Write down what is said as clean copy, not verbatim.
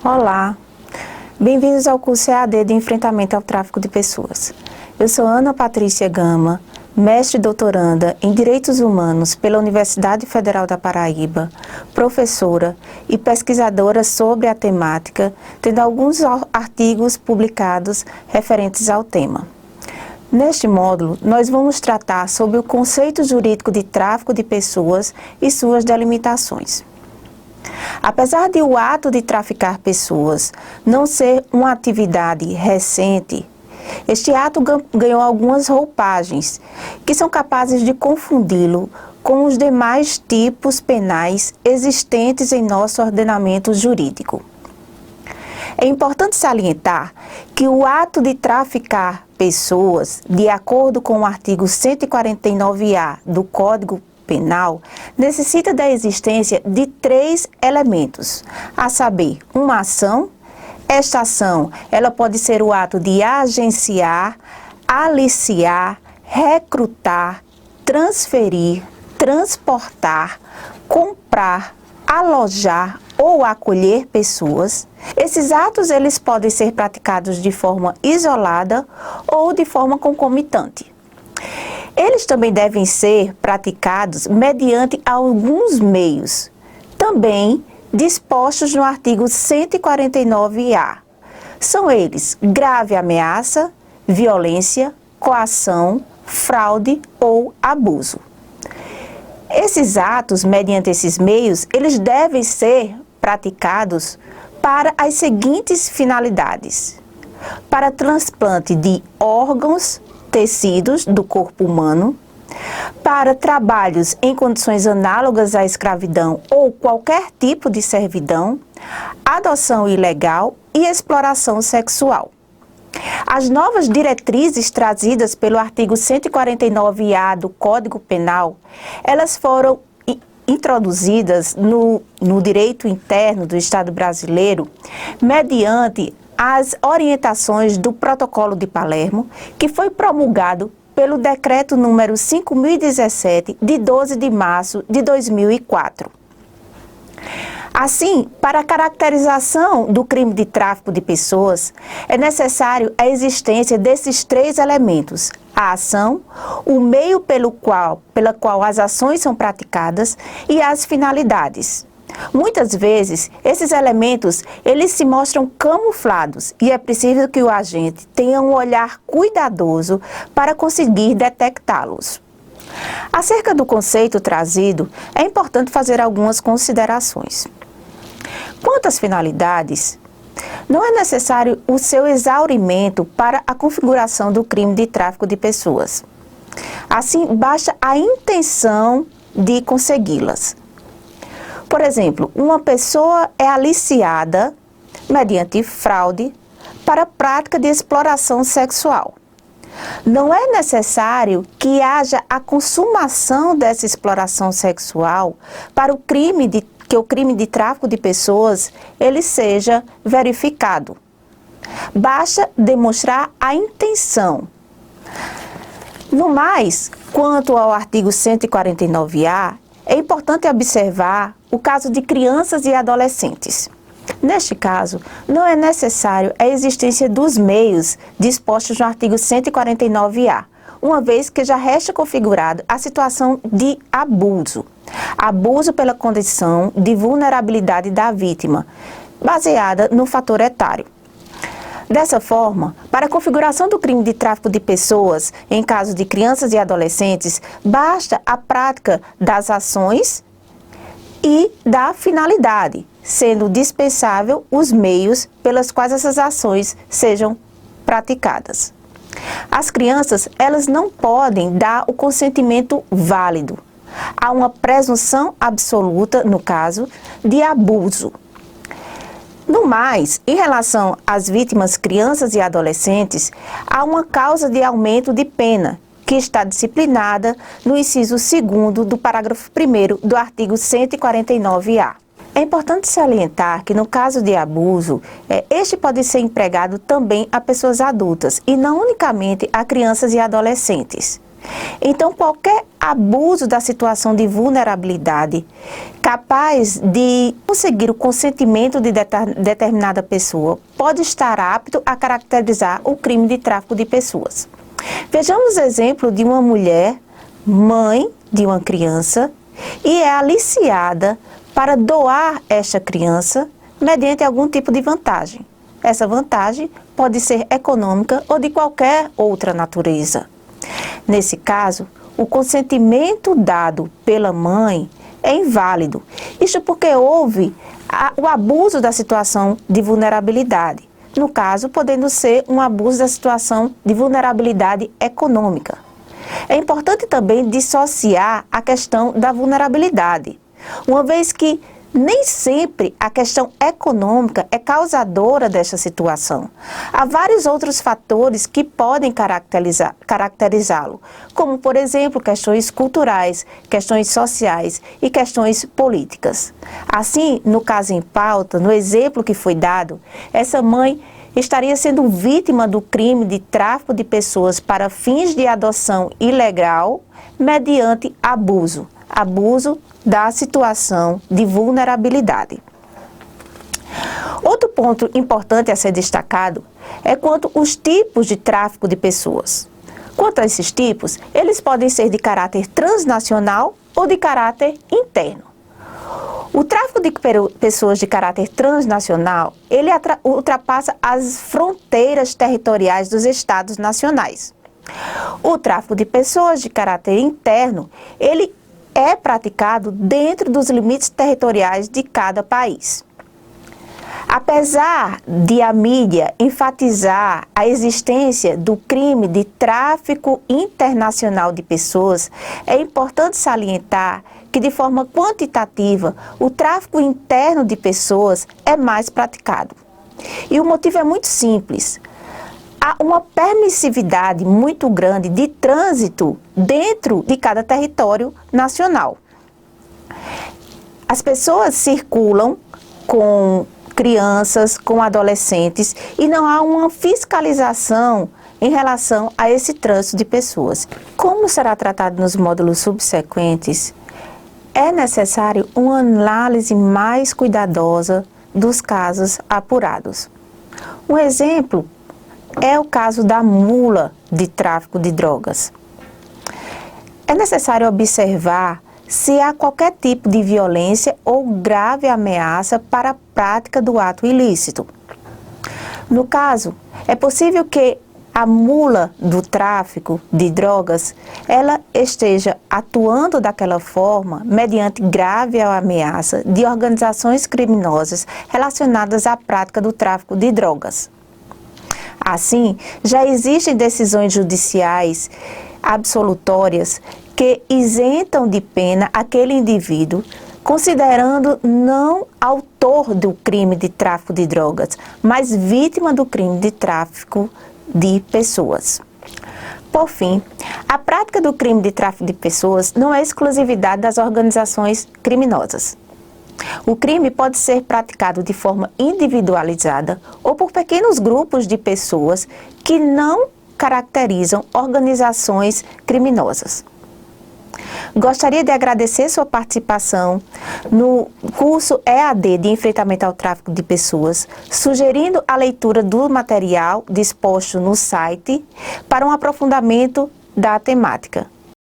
Olá, bem-vindos ao curso EAD de Enfrentamento ao Tráfico de Pessoas. Eu sou Ana Patrícia Gama, mestre e doutoranda em Direitos Humanos pela Universidade Federal da Paraíba, professora e pesquisadora sobre a temática, tendo alguns artigos publicados referentes ao tema. Neste módulo, nós vamos tratar sobre o conceito jurídico de tráfico de pessoas e suas delimitações. Apesar de o ato de traficar pessoas não ser uma atividade recente, este ato ganhou algumas roupagens que são capazes de confundi-lo com os demais tipos penais existentes em nosso ordenamento jurídico. É importante salientar que o ato de traficar pessoas, de acordo com o artigo 149-A do Código Penal, necessita da existência de 3 elementos, a saber, uma ação. Esta ação, ela pode ser o ato de agenciar, aliciar, recrutar, transferir, transportar, comprar, alojar ou acolher pessoas. Esses atos, eles podem ser praticados de forma isolada ou de forma concomitante. Eles também devem ser praticados mediante alguns meios, também dispostos no artigo 149-A. São eles grave ameaça, violência, coação, fraude ou abuso. Esses atos, mediante esses meios, eles devem ser praticados para as seguintes finalidades: para transplante de órgãos, tecidos do corpo humano, para trabalhos em condições análogas à escravidão ou qualquer tipo de servidão, adoção ilegal e exploração sexual. As novas diretrizes trazidas pelo artigo 149-A do Código Penal, elas foram introduzidas no direito interno do Estado brasileiro mediante as orientações do Protocolo de Palermo, que foi promulgado pelo Decreto número 5.017, de 12 de março de 2004. Assim, para a caracterização do crime de tráfico de pessoas, é necessário a existência desses 3 elementos: a ação, o meio pela qual as ações são praticadas e as finalidades. Muitas vezes, esses elementos, eles se mostram camuflados e é preciso que o agente tenha um olhar cuidadoso para conseguir detectá-los. Acerca do conceito trazido, é importante fazer algumas considerações. Quanto às finalidades, não é necessário o seu exaurimento para a configuração do crime de tráfico de pessoas. Assim, basta a intenção de consegui-las. Por exemplo, uma pessoa é aliciada mediante fraude para a prática de exploração sexual. Não é necessário que haja a consumação dessa exploração sexual para que o crime de tráfico de pessoas ele seja verificado. Basta demonstrar a intenção. No mais, quanto ao artigo 149-A, é importante observar o caso de crianças e adolescentes. Neste caso, não é necessário a existência dos meios dispostos no artigo 149-A, uma vez que já resta configurado a situação de abuso. Abuso pela condição de vulnerabilidade da vítima, baseada no fator etário. Dessa forma, para a configuração do crime de tráfico de pessoas, em caso de crianças e adolescentes, basta a prática das ações e da finalidade, sendo dispensável os meios pelos quais essas ações sejam praticadas. As crianças, elas não podem dar o consentimento válido. Há uma presunção absoluta, no caso, de abuso. No mais, em relação às vítimas crianças e adolescentes, há uma causa de aumento de pena, que está disciplinada no inciso 2º do parágrafo 1º do artigo 149-A. É importante salientar que no caso de abuso, este pode ser empregado também a pessoas adultas e não unicamente a crianças e adolescentes. Então, qualquer abuso da situação de vulnerabilidade capaz de conseguir o consentimento de determinada pessoa pode estar apto a caracterizar o crime de tráfico de pessoas. Vejamos o exemplo de uma mulher, mãe de uma criança, e é aliciada para doar esta criança mediante algum tipo de vantagem. Essa vantagem pode ser econômica ou de qualquer outra natureza. Nesse caso, o consentimento dado pela mãe é inválido. Isto porque houve o abuso da situação de vulnerabilidade. No caso, podendo ser um abuso da situação de vulnerabilidade econômica. É importante também dissociar a questão da vulnerabilidade, uma vez que nem sempre a questão econômica é causadora desta situação. Há vários outros fatores que podem caracterizá-lo, como, por exemplo, questões culturais, questões sociais e questões políticas. Assim, no caso em pauta, no exemplo que foi dado, essa mãe estaria sendo vítima do crime de tráfico de pessoas para fins de adoção ilegal mediante abuso da situação de vulnerabilidade. Outro ponto importante a ser destacado é quanto aos tipos de tráfico de pessoas. Quanto a esses tipos, eles podem ser de caráter transnacional ou de caráter interno. O tráfico de pessoas de caráter transnacional, ele ultrapassa as fronteiras territoriais dos estados nacionais. O tráfico de pessoas de caráter interno, ele é praticado dentro dos limites territoriais de cada país. Apesar de a mídia enfatizar a existência do crime de tráfico internacional de pessoas, é importante salientar que, de forma quantitativa, o tráfico interno de pessoas é mais praticado. E o motivo é muito simples. Há uma permissividade muito grande de trânsito dentro de cada território nacional. As pessoas circulam com crianças, com adolescentes e não há uma fiscalização em relação a esse trânsito de pessoas. Como será tratado nos módulos subsequentes, é necessário uma análise mais cuidadosa dos casos apurados. Um exemplo é o caso da mula de tráfico de drogas. É necessário observar se há qualquer tipo de violência ou grave ameaça para a prática do ato ilícito. No caso, é possível que a mula do tráfico de drogas, ela esteja atuando daquela forma mediante grave ameaça de organizações criminosas relacionadas à prática do tráfico de drogas. Assim, já existem decisões judiciais absolutórias que isentam de pena aquele indivíduo, considerando não autor do crime de tráfico de drogas, mas vítima do crime de tráfico de pessoas. Por fim, a prática do crime de tráfico de pessoas não é exclusividade das organizações criminosas. O crime pode ser praticado de forma individualizada ou por pequenos grupos de pessoas que não caracterizam organizações criminosas. Gostaria de agradecer sua participação no curso EAD de Enfrentamento ao Tráfico de Pessoas, sugerindo a leitura do material disposto no site para um aprofundamento da temática.